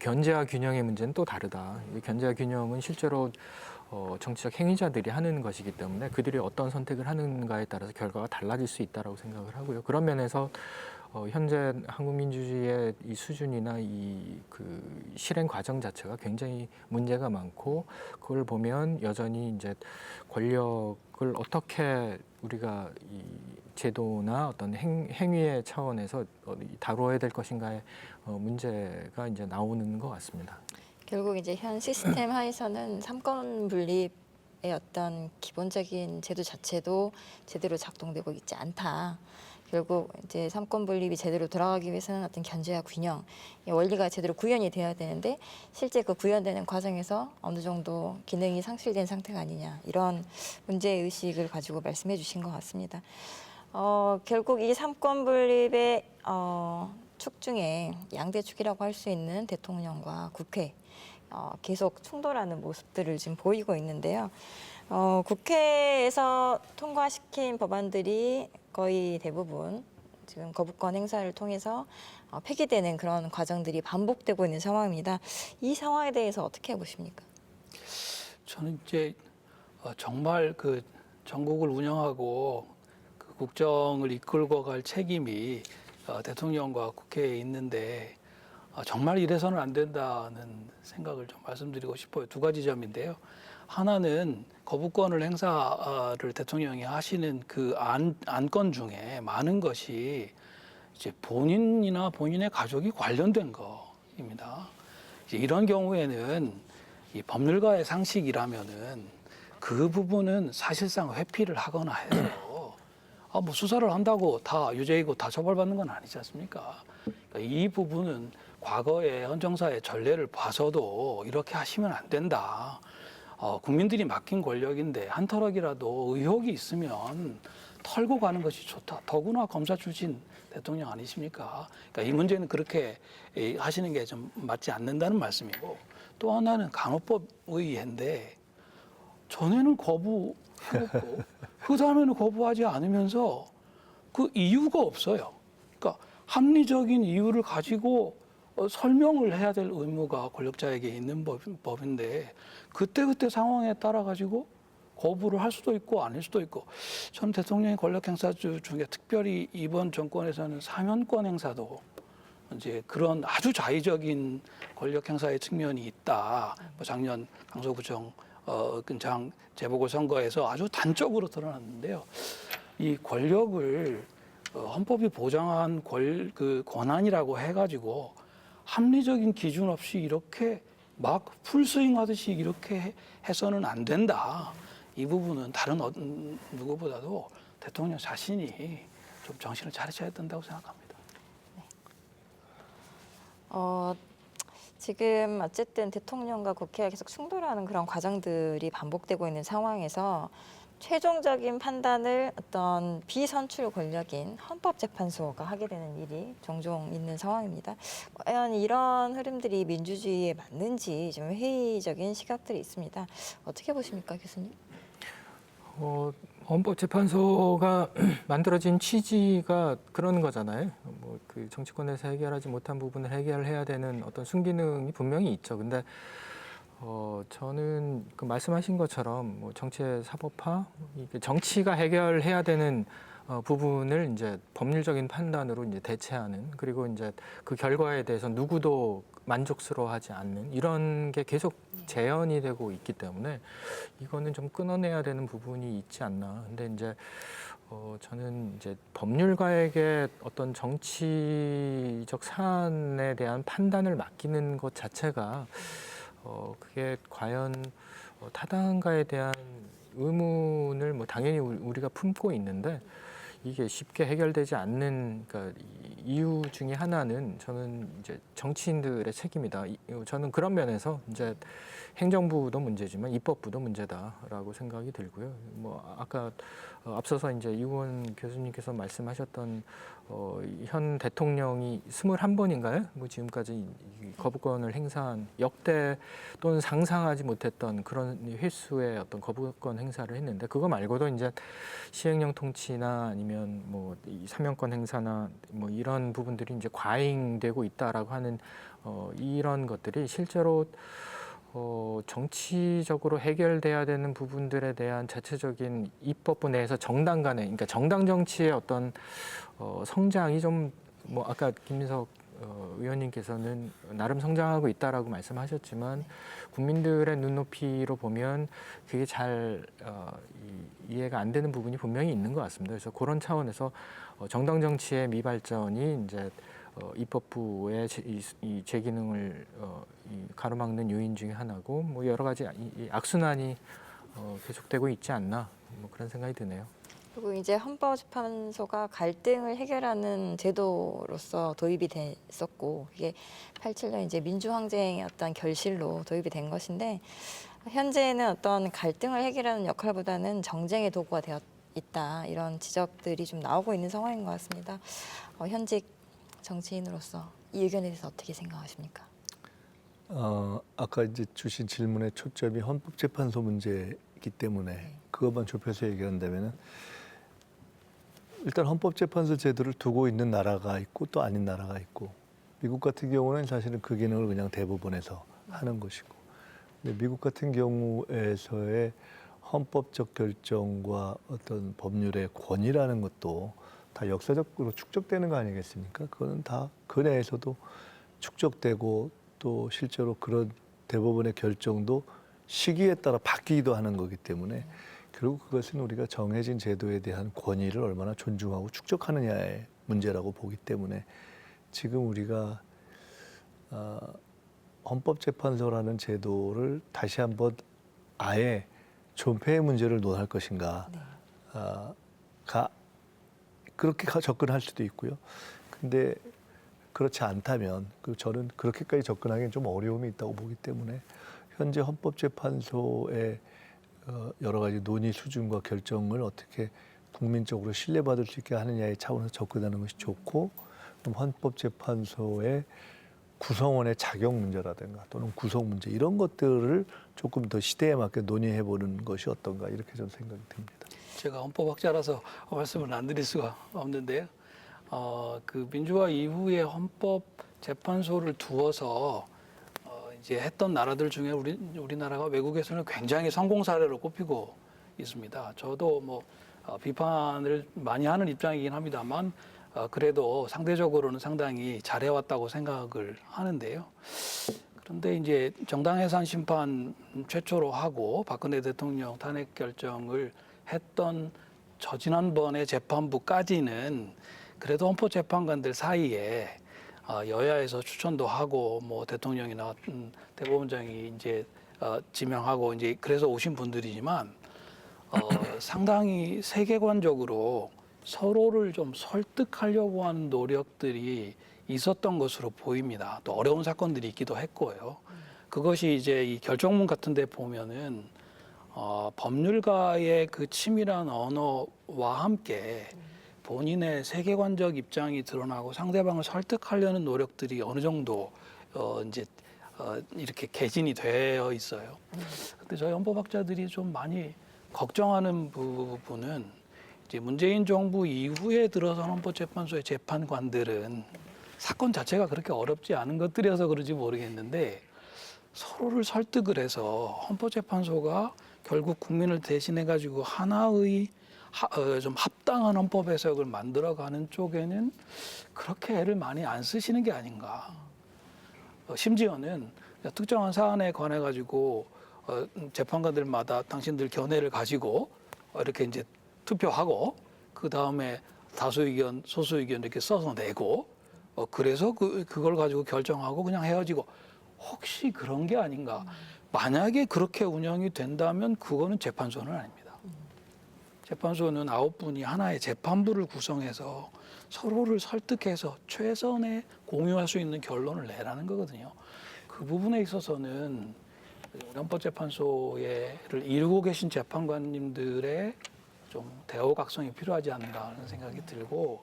견제와 균형의 문제는 또 다르다. 이 견제와 균형은 실제로 정치적 행위자들이 하는 것이기 때문에 그들이 어떤 선택을 하는가에 따라서 결과가 달라질 수 있다라고 생각을 하고요. 그런 면에서 현재 한국 민주주의의 이 수준이나 실행 과정 자체가 굉장히 문제가 많고 그걸 보면 여전히 이제 권력을 어떻게 우리가 이 제도나 어떤 행위의 차원에서 다루어야 될 것인가의 문제가 이제 나오는 것 같습니다. 결국 이제 현 시스템 하에서는 삼권 분립의 어떤 기본적인 제도 자체도 제대로 작동되고 있지 않다. 결국 이제 삼권 분립이 제대로 돌아가기 위해서는 어떤 견제와 균형, 이 원리가 제대로 구현이 돼야 되는데 실제 그 구현되는 과정에서 어느 정도 기능이 상실된 상태가 아니냐 이런 문제 의식을 가지고 말씀해 주신 것 같습니다. 결국 이 삼권 분립의 축 중에 양대 축이라고 할 수 있는 대통령과 국회 계속 충돌하는 모습들을 지금 보이고 있는데요. 국회에서 통과시킨 법안들이 거의 대부분 지금 거부권 행사를 통해서 폐기되는 그런 과정들이 반복되고 있는 상황입니다. 이 상황에 대해서 어떻게 보십니까? 저는 이제 정말 그 전국을 운영하고 그 국정을 이끌고 갈 책임이 대통령과 국회에 있는데 정말 이래서는 안 된다는 생각을 좀 말씀드리고 싶어요. 두 가지 점인데요. 하나는 거부권을 행사를 대통령이 하시는 그 안건 중에 많은 것이 이제 본인이나 본인의 가족이 관련된 거입니다. 이제 이런 경우에는 이 법률가의 상식이라면은 그 부분은 사실상 회피를 하거나 해서 뭐 수사를 한다고 다 유죄이고 다 처벌받는 건 아니지 않습니까? 그러니까 이 부분은 과거의 헌정사의 전례를 봐서도 이렇게 하시면 안 된다. 국민들이 맡긴 권력인데 한 터럭이라도 의혹이 있으면 털고 가는 것이 좋다. 더구나 검사 출신 대통령 아니십니까? 그러니까 이 문제는 그렇게 하시는 게 좀 맞지 않는다는 말씀이고 또 하나는 간호법 의회인데 전에는 해놓고 그 다음에는 거부하지 않으면서 그 이유가 없어요. 그러니까 합리적인 이유를 가지고 설명을 해야 될 의무가 권력자에게 있는 법인데 그때그때 상황에 따라 가지고 거부를 할 수도 있고 아닐 수도 있고 저는 대통령의 권력 행사 중에 특별히 이번 정권에서는 사면권 행사도 이제 그런 아주 자의적인 권력 행사의 측면이 있다. 뭐 작년 강서구청 근장 재보궐선거에서 아주 단적으로 드러났는데요. 이 권력을 헌법이 보장한 그 권한이라고 해가지고 합리적인 기준 없이 이렇게 막 풀스윙하듯이 이렇게 해서는 안 된다. 이 부분은 다른 누구보다도 대통령 자신이 좀 정신을 차리셔야 된다고 생각합니다. 지금 어쨌든 대통령과 국회가 계속 충돌하는 그런 과정들이 반복되고 있는 상황에서 최종적인 판단을 어떤 비선출 권력인 헌법재판소가 하게 되는 일이 종종 있는 상황입니다. 과연 이런 흐름들이 민주주의에 맞는지 좀 회의적인 시각들이 있습니다. 어떻게 보십니까, 교수님? 헌법재판소가 만들어진 취지가 그런 거잖아요. 뭐 그 정치권에서 해결하지 못한 부분을 해결해야 되는 어떤 순기능이 분명히 있죠. 근데 저는 그 말씀하신 것처럼 뭐 정치의 사법화, 이게 정치가 해결해야 되는 부분을 이제 법률적인 판단으로 이제 대체하는, 그리고 이제 그 결과에 대해서 누구도 만족스러워하지 않는 이런 게 계속 재현이 되고 있기 때문에 이거는 좀 끊어내야 되는 부분이 있지 않나. 근데 이제 저는 이제 법률가에게 어떤 정치적 사안에 대한 판단을 맡기는 것 자체가 그게 과연 타당한가에 대한 의문을 뭐 당연히 우리가 품고 있는데 이게 쉽게 해결되지 않는, 그러니까 이유 중에 하나는 저는 이제 정치인들의 책임이다. 저는 그런 면에서 이제 행정부도 문제지만 입법부도 문제다라고 생각이 들고요. 뭐 아까 앞서서 이제 이우원 교수님께서 말씀하셨던 현 대통령이 21번인가요? 뭐 지금까지 이 거부권을 행사한 역대 또는 상상하지 못했던 그런 횟수의 어떤 거부권 행사를 했는데, 그거 말고도 이제 시행령 통치나 아니면 뭐 이 사면권 행사나 뭐 이런 부분들이 이제 과잉되고 있다라고 하는 이런 것들이 실제로 정치적으로 해결돼야 되는 부분들에 대한 자체적인 입법부 내에서 정당 간의, 그러니까 정당 정치의 어떤 성장이 좀, 뭐 아까 김민석 의원님께서는 나름 성장하고 있다라고 말씀하셨지만 국민들의 눈높이로 보면 그게 잘 이해가 안 되는 부분이 분명히 있는 것 같습니다. 그래서 그런 차원에서 정당 정치의 미발전이 이제 입법부의 이 재기능을 가로막는 요인 중에 하나고, 뭐 여러 가지 이 악순환이 계속되고 있지 않나, 뭐 그런 생각이 드네요. 그리고 이제 헌법재판소가 갈등을 해결하는 제도로서 도입이 됐었고, 이게 87년 이제 민주항쟁의 어떤 결실로 도입이 된 것인데, 현재는 어떤 갈등을 해결하는 역할보다는 정쟁의 도구가 되어 있다, 이런 지적들이 좀 나오고 있는 상황인 것 같습니다. 현직 정치인으로서 이 의견에 대해서 어떻게 생각하십니까? 아까 이제 주신 질문의 초점이 헌법재판소 문제이기 때문에 그것만 좁혀서 얘기한다면은, 일단 헌법재판소 제도를 두고 있는 나라가 있고 또 아닌 나라가 있고, 미국 같은 경우는 사실은 그 기능을 그냥 대법원에서 하는 것이고, 근데 미국 같은 경우에서의 헌법적 결정과 어떤 법률의 권위라는 것도 다 역사적으로 축적되는 거 아니겠습니까? 그거는 다 그 내에서도 축적되고 또 실제로 그런 대법원의 결정도 시기에 따라 바뀌기도 하는 거기 때문에, 결국 그것은 우리가 정해진 제도에 대한 권위를 얼마나 존중하고 축적하느냐의 문제라고 보기 때문에, 지금 우리가 헌법재판소라는 제도를 다시 한번 아예 존폐의 문제를 논할 것인가, 그렇게 접근할 수도 있고요. 근데 그렇지 않다면 저는 그렇게까지 접근하기는 좀 어려움이 있다고 보기 때문에, 현재 헌법재판소의 여러 가지 논의 수준과 결정을 어떻게 국민적으로 신뢰받을 수 있게 하느냐의 차원에서 접근하는 것이 좋고, 그럼 헌법재판소의 구성원의 자격 문제라든가 또는 구성 문제 이런 것들을 조금 더 시대에 맞게 논의해 보는 것이 어떤가 이렇게 좀 생각이 듭니다. 제가 헌법학자라서 말씀을 안 드릴 수가 없는데요. 그 민주화 이후에 헌법재판소를 두어서 이제 했던 나라들 중에 우리나라가 외국에서는 굉장히 성공 사례로 꼽히고 있습니다. 저도 뭐 비판을 많이 하는 입장이긴 합니다만 그래도 상대적으로는 상당히 잘해왔다고 생각을 하는데요. 그런데 이제 정당해산 심판 최초로 하고 박근혜 대통령 탄핵 결정을 했던 저지난번의 재판부까지는 그래도 헌법재판관들 사이에 여야에서 추천도 하고 뭐 대통령이나 대법원장이 이제 지명하고 이제 그래서 오신 분들이지만 상당히 세계관적으로 서로를 좀 설득하려고 하는 노력들이 있었던 것으로 보입니다. 또 어려운 사건들이 있기도 했고요. 그것이 이제 이 결정문 같은 데 보면은 법률가의 그 치밀한 언어와 함께 본인의 세계관적 입장이 드러나고 상대방을 설득하려는 노력들이 어느 정도 이제 이렇게 개진이 되어 있어요. 근데 저희 헌법학자들이 좀 많이 걱정하는 부분은 이제 문재인 정부 이후에 들어선 헌법재판소의 재판관들은 사건 자체가 그렇게 어렵지 않은 것들이어서 그런지 모르겠는데 서로를 설득을 해서 헌법재판소가 결국 국민을 대신해 가지고 하나의 좀 합당한 헌법 해석을 만들어가는 쪽에는 그렇게 애를 많이 안 쓰시는 게 아닌가. 심지어는 특정한 사안에 관해 가지고 재판관들마다 당신들 견해를 가지고 이렇게 이제 투표하고 그 다음에 다수 의견, 소수 의견 이렇게 써서 내고 그래서 그걸 가지고 결정하고 그냥 헤어지고 혹시 그런 게 아닌가. 만약에 그렇게 운영이 된다면 그거는 재판소는 아닙니다. 재판소는 9분이 하나의 재판부를 구성해서 서로를 설득해서 최선의 공유할 수 있는 결론을 내라는 거거든요. 그 부분에 있어서는 헌법재판소를 이루고 계신 재판관님들의 좀 대우각성이 필요하지 않는가 하는 생각이 들고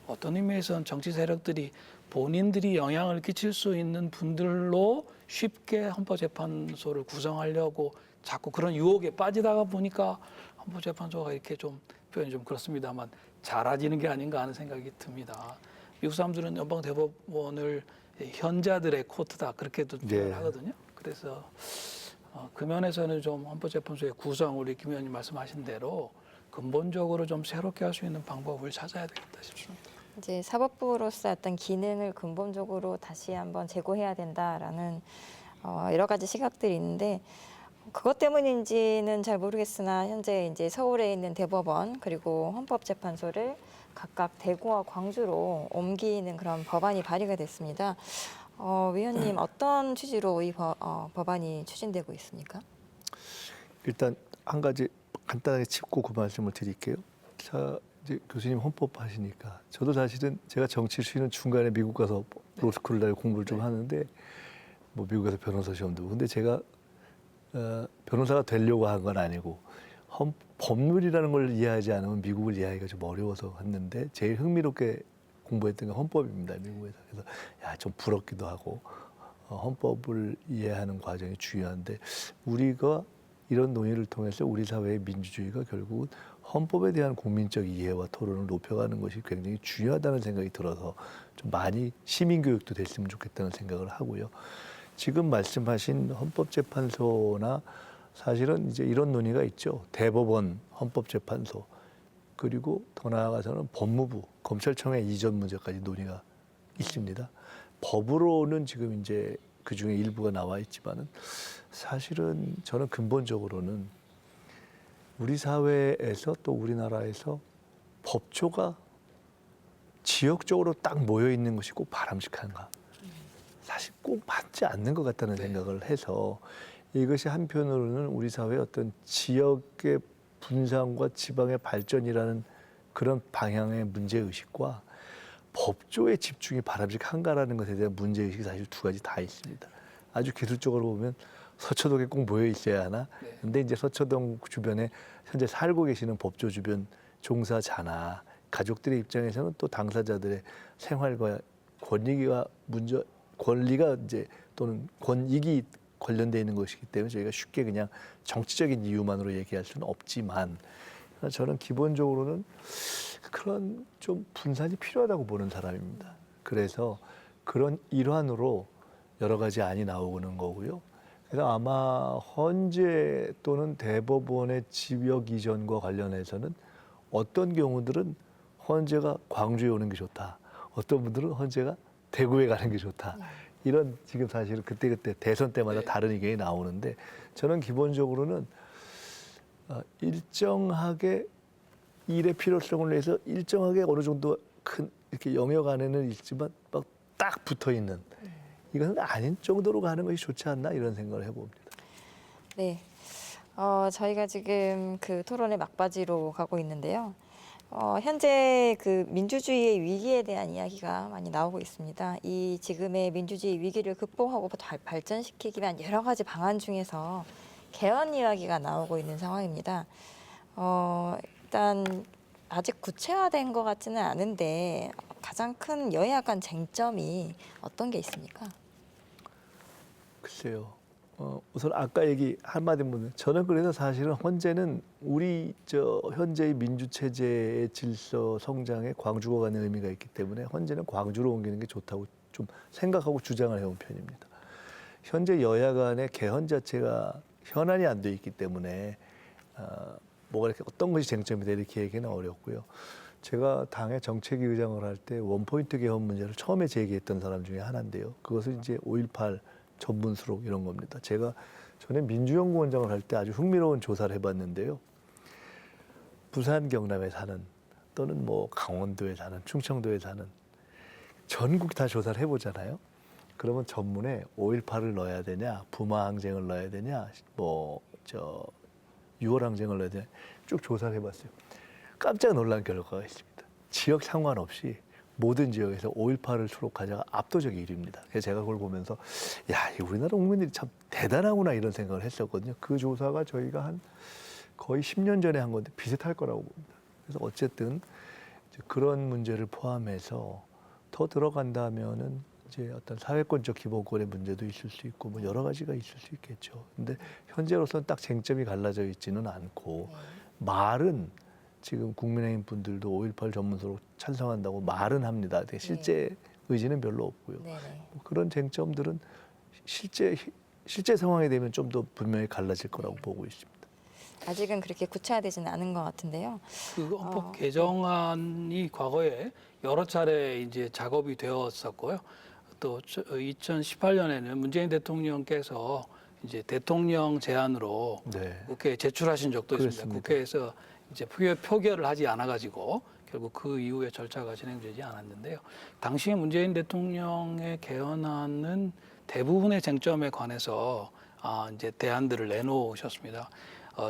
어떤 의미에서는 정치 세력들이 본인들이 영향을 끼칠 수 있는 분들로 쉽게 헌법재판소를 구성하려고 자꾸 그런 유혹에 빠지다가 보니까 헌법재판소가 이렇게 좀 표현이 좀 그렇습니다만 잘아지는 게 아닌가 하는 생각이 듭니다. 미국 사람들은 연방대법원을 현자들의 코트다 그렇게도 표현하거든요. 그래서 그 면에서는 좀 헌법재판소의 구성 우리 김 의원님 말씀하신 대로 근본적으로 좀 새롭게 할 수 있는 방법을 찾아야 되겠다 싶습니다. 이제 사법부로서 어떤 기능을 근본적으로 다시 한번 재고해야 된다라는 여러 가지 시각들이 있는데 그것 때문인지는 잘 모르겠으나 현재 이제 서울에 있는 대법원 그리고 헌법재판소를 각각 대구와 광주로 옮기는 그런 법안이 발의가 됐습니다. 위원님 어떤 취지로 이 법안이 추진되고 있습니까? 일단 한 가지 간단하게 짚고 그 말씀을 드릴게요. 자, 이제 교수님 헌법 하시니까 저도 사실은 제가 정치 쉬는 중간에 미국 가서 로스쿨을 공부를 좀 하는데 뭐 미국에서 변호사 시험도 보고 근데 제가 변호사가 되려고 한 건 아니고 법률이라는 걸 이해하지 않으면 미국을 이해하기가 좀 어려워서 했는데 제일 흥미롭게 공부했던 게 헌법입니다. 미국에서. 그래서 좀 부럽기도 하고 헌법을 이해하는 과정이 중요한데 우리가 이런 논의를 통해서 우리 사회의 민주주의가 결국은 헌법에 대한 국민적 이해와 토론을 높여가는 것이 굉장히 중요하다는 생각이 들어서 좀 많이 시민교육도 됐으면 좋겠다는 생각을 하고요. 지금 말씀하신 헌법재판소나 사실은 이제 이런 논의가 있죠. 대법원, 헌법재판소 그리고 더 나아가서는 법무부, 검찰청의 이전 문제까지 논의가 있습니다. 법으로는 지금 이제 그 중에 일부가 나와 있지만은 사실은 저는 근본적으로는 우리 사회에서 또 우리나라에서 법조가 지역적으로 딱 모여 있는 것이 꼭 바람직한가? 사실 꼭 맞지 않는 것 같다는 생각을 해서 이것이 한편으로는 우리 사회의 어떤 지역의 분산과 지방의 발전이라는 그런 방향의 문제의식과 법조의 집중이 바람직한가라는 것에 대한 문제의식이 사실 두 가지 다 있습니다. 아주 기술적으로 보면 서초동에 꼭 모여 있어야 하나? 근데 이제 서초동 주변에 현재 살고 계시는 법조 주변 종사자나 가족들의 입장에서는 또 당사자들의 생활과 권익과 문제 권리가 이제 또는 권익이 관련되어 있는 것이기 때문에 저희가 쉽게 그냥 정치적인 이유만으로 얘기할 수는 없지만 저는 기본적으로는 그런 좀 분산이 필요하다고 보는 사람입니다. 그래서 그런 일환으로 여러 가지 안이 나오는 거고요. 그래서 아마 헌재 또는 대법원의 지역 이전과 관련해서는 어떤 경우들은 헌재가 광주에 오는 게 좋다. 어떤 분들은 헌재가 대구에 가는 게 좋다. 이런 지금 사실은 그때그때 대선 때마다 다른 의견이 나오는데 저는 기본적으로는 일정하게 일의 필요성을 위해서 일정하게 어느 정도 큰 이렇게 영역 안에는 있지만 막 딱 붙어 있는 이것은 아닌 정도로 가는 것이 좋지 않나 이런 생각을 해봅니다. 네. 저희가 지금 그 토론의 막바지로 가고 있는데요. 현재 그 민주주의의 위기에 대한 이야기가 많이 나오고 있습니다. 이 지금의 민주주의 위기를 극복하고 발전시키기 위한 여러 가지 방안 중에서 개헌 이야기가 나오고 있는 상황입니다. 일단 아직 구체화된 것 같지는 않은데 가장 큰 여야 간 쟁점이 어떤 게 있습니까? 글쎄요. 우선 아까 얘기 한마디 묻는 저는 그래서 사실은 헌재는 우리 현재의 민주 체제의 질서 성장에 광주가 가는 의미가 있기 때문에 헌재는 광주로 옮기는 게 좋다고 좀 생각하고 주장을 해온 편입니다. 현재 여야 간의 개헌 자체가 현안이 안 돼 있기 때문에 뭐가 이렇게 어떤 것이 쟁점이다 이렇게 얘기는 어렵고요. 제가 당의 정책위 의장을 할 때 원포인트 개헌 문제를 처음에 제기했던 사람 중에 하나인데요. 그것은 이제 5.18 전문 수록 이런 겁니다. 제가 전에 민주연구원장을 할 때 아주 흥미로운 조사를 해봤는데요. 부산, 경남에 사는 또는 뭐 강원도에 사는, 충청도에 사는 전국 다 조사를 해보잖아요. 그러면 전문에 5.18을 넣어야 되냐, 부마항쟁을 넣어야 되냐, 6월 항쟁을 넣어야 되냐 쭉 조사를 해봤어요. 깜짝 놀란 결과가 있습니다. 지역 상관없이 모든 지역에서 5.18을 수록하자가 압도적 1위입니다. 그래서 제가 그걸 보면서 야, 이 우리나라 국민들이 참 대단하구나 이런 생각을 했었거든요. 그 조사가 저희가 한 거의 10년 전에 한 건데 비슷할 거라고 봅니다. 그래서 어쨌든 이제 그런 문제를 포함해서 더 들어간다면은 이제 어떤 사회권적 기본권의 문제도 있을 수 있고 뭐 여러 가지가 있을 수 있겠죠. 근데 현재로서는 딱 쟁점이 갈라져 있지는 않고 말은 지금 국민의힘 분들도 5.18 전문서로 찬성한다고 말은 합니다. 근데 실제 의지는 별로 없고요. 뭐 그런 쟁점들은 실제 상황이 되면 좀 더 분명히 갈라질 거라고 보고 있습니다. 아직은 그렇게 구체화되지는 않은 것 같은데요. 그 헌법 개정안이 과거에 여러 차례 이제 작업이 되었었고요. 또 2018년에는 문재인 대통령께서 이제 대통령 제안으로 네. 국회에 제출하신 적도 있습니다. 그렇습니다. 국회에서 이제 표결을 하지 않아 가지고 결국 그 이후에 절차가 진행되지 않았는데요. 당시에 문재인 대통령의 개헌안은 대부분의 쟁점에 관해서 이제 대안들을 내놓으셨습니다.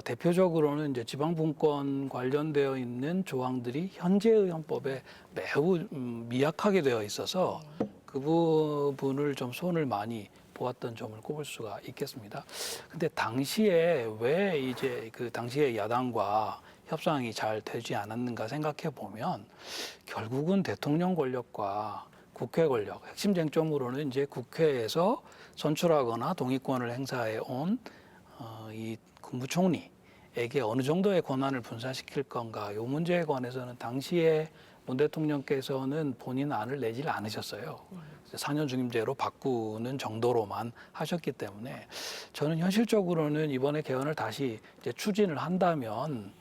대표적으로는 이제 지방분권 관련되어 있는 조항들이 현재의 헌법에 매우 미약하게 되어 있어서 그 부분을 좀 손을 많이 보았던 점을 꼽을 수가 있겠습니다. 근데 당시에 왜 이제 그 당시에 야당과 협상이 잘 되지 않았는가 생각해 보면 결국은 대통령 권력과 국회 권력, 핵심 쟁점으로는 이제 국회에서 선출하거나 동의권을 행사해 온 이 국무총리에게 어느 정도의 권한을 분산시킬 건가 이 문제에 관해서는 당시에 문 대통령께서는 본인 안을 내질 않으셨어요. 4년 중임제로 바꾸는 정도로만 하셨기 때문에 저는 현실적으로는 이번에 개헌을 다시 이제 추진을 한다면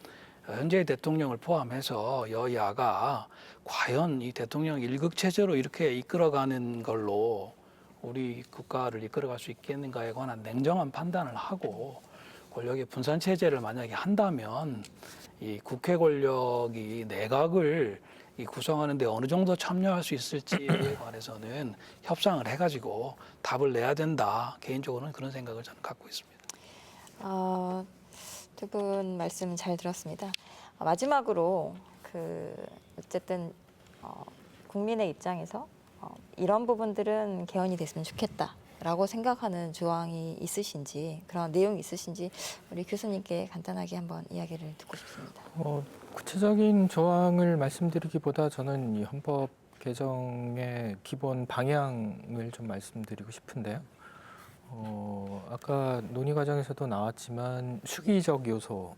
현재의 대통령을 포함해서 여야가 과연 이 대통령 일극 체제로 이렇게 이끌어가는 걸로 우리 국가를 이끌어갈 수 있겠는가에 관한 냉정한 판단을 하고 권력의 분산 체제를 만약에 한다면 이 국회 권력이 내각을 이 구성하는 데 어느 정도 참여할 수 있을지에 관해서는 협상을 해가지고 답을 내야 된다. 개인적으로는 그런 생각을 저는 갖고 있습니다. 두 분 말씀 잘 들었습니다. 마지막으로 어쨌든 국민의 입장에서 이런 부분들은 개헌이 됐으면 좋겠다라고 생각하는 조항이 있으신지 그런 내용이 있으신지 우리 교수님께 간단하게 한번 이야기를 듣고 싶습니다. 구체적인 조항을 말씀드리기보다 저는 이 헌법 개정의 기본 방향을 좀 말씀드리고 싶은데요. 아까 논의 과정에서도 나왔지만 수기적 요소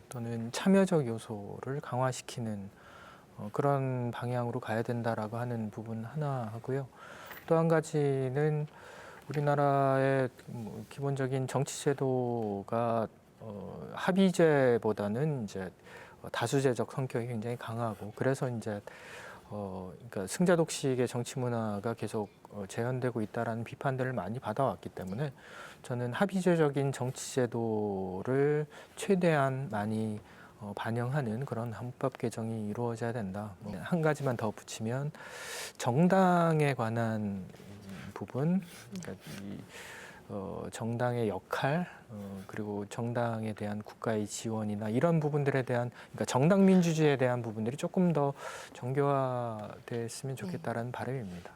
또는 참여적 요소를 강화시키는 그런 방향으로 가야 된다라고 하는 부분 하나 하고요. 또 한 가지는 우리나라의 기본적인 정치제도가 합의제보다는 이제 다수제적 성격이 굉장히 강하고 그래서 이제 그러니까 승자 독식의 정치 문화가 계속 재현되고 있다라는 비판들을 많이 받아왔기 때문에 저는 합의제적인 정치제도를 최대한 많이 반영하는 그런 헌법 개정이 이루어져야 된다. 한 가지만 더 붙이면 정당에 관한 부분, 그러니까 정당의 역할 그리고 정당에 대한 국가의 지원이나 이런 부분들에 대한 그러니까 정당 민주주의에 대한 부분들이 조금 더 정교화됐으면 좋겠다라는 바람입니다.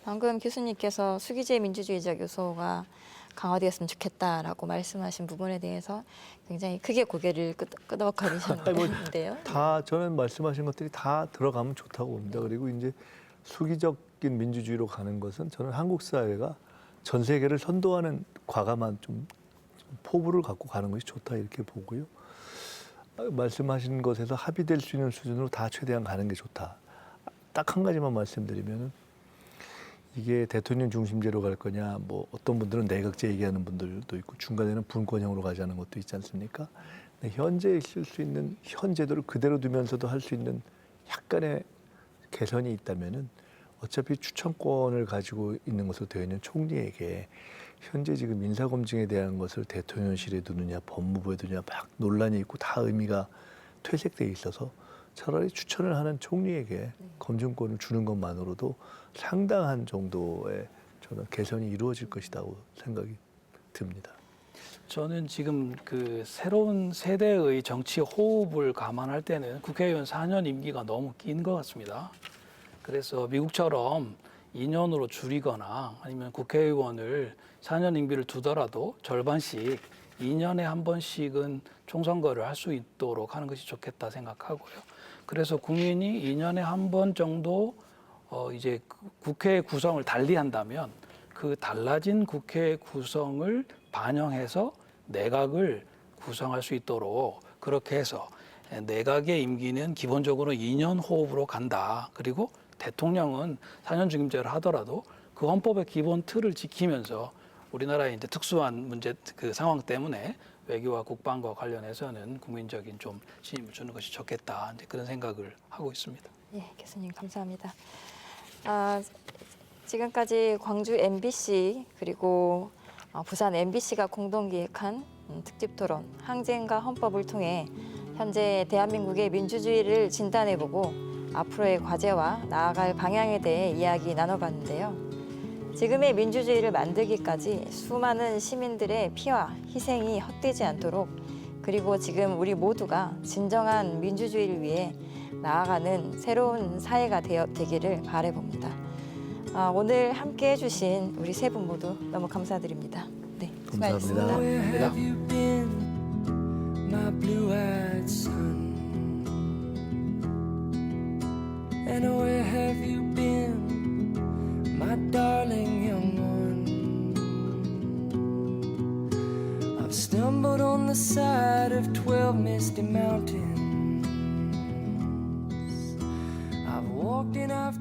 방금 교수님께서 수기제 민주주의적 요소가 강화되었으면 좋겠다라고 말씀하신 부분에 대해서 굉장히 크게 고개를 끄덕거리셨는데요. 다 저는 말씀하신 것들이 다 들어가면 좋다고 봅니다. 그리고 이제 수기적인 민주주의로 가는 것은 저는 한국 사회가 전 세계를 선도하는 과감한 좀 포부를 갖고 가는 것이 좋다 이렇게 보고요. 말씀하신 것에서 합의될 수 있는 수준으로 다 최대한 가는 게 좋다. 딱 한 가지만 말씀드리면은 이게 대통령 중심제로 갈 거냐, 뭐 어떤 분들은 내각제 얘기하는 분들도 있고 중간에는 분권형으로 가자는 것도 있지 않습니까? 근데 현재 있을 수 있는 현 제도를 그대로 두면서도 할 수 있는 약간의 개선이 있다면은 어차피 추천권을 가지고 있는 것으로 되어 있는 총리에게 현재 지금 인사검증에 대한 것을 대통령실에 두느냐 법무부에 두느냐 막 논란이 있고 다 의미가 퇴색되어 있어서 차라리 추천을 하는 총리에게 검증권을 주는 것만으로도 상당한 정도의 저는 개선이 이루어질 것이라고 생각이 듭니다. 저는 지금 그 새로운 세대의 정치 호흡을 감안할 때는 국회의원 4년 임기가 너무 긴 것 같습니다. 그래서 미국처럼 2년으로 줄이거나 아니면 국회의원을 4년 임기를 두더라도 절반씩 2년에 한 번씩은 총선거를 할 수 있도록 하는 것이 좋겠다 생각하고요. 그래서 국민이 2년에 한 번 정도 이제 국회 구성을 달리한다면 그 달라진 국회 구성을 반영해서 내각을 구성할 수 있도록 그렇게 해서 내각의 임기는 기본적으로 2년 호흡으로 간다. 그리고 대통령은 4년 중임제를 하더라도 그 헌법의 기본 틀을 지키면서 우리나라의 이제 특수한 문제 그 상황 때문에 외교와 국방과 관련해서는 국민적인 좀 신임을 주는 것이 좋겠다. 이제 그런 생각을 하고 있습니다. 예, 교수님 감사합니다. 지금까지 광주 MBC 그리고 부산 MBC가 공동 기획한 특집 토론 항쟁과 헌법을 통해 현재 대한민국의 민주주의를 진단해보고 앞으로의 과제와 나아갈 방향에 대해 이야기 나눠봤는데요. 지금의 민주주의를 만들기까지 수많은 시민들의 피와 희생이 헛되지 않도록 그리고 지금 우리 모두가 진정한 민주주의를 위해 나아가는 새로운 사회가 되기를 바라봅니다. 오늘 함께해 주신 우리 세 분 모두 너무 감사드립니다. 네, 수고하셨습니다. 감사합니다. Where have you been, my blue-eyed son? And where have you been, my darling young one? I've stumbled on the side of 12 misty mountains. I've walked and I've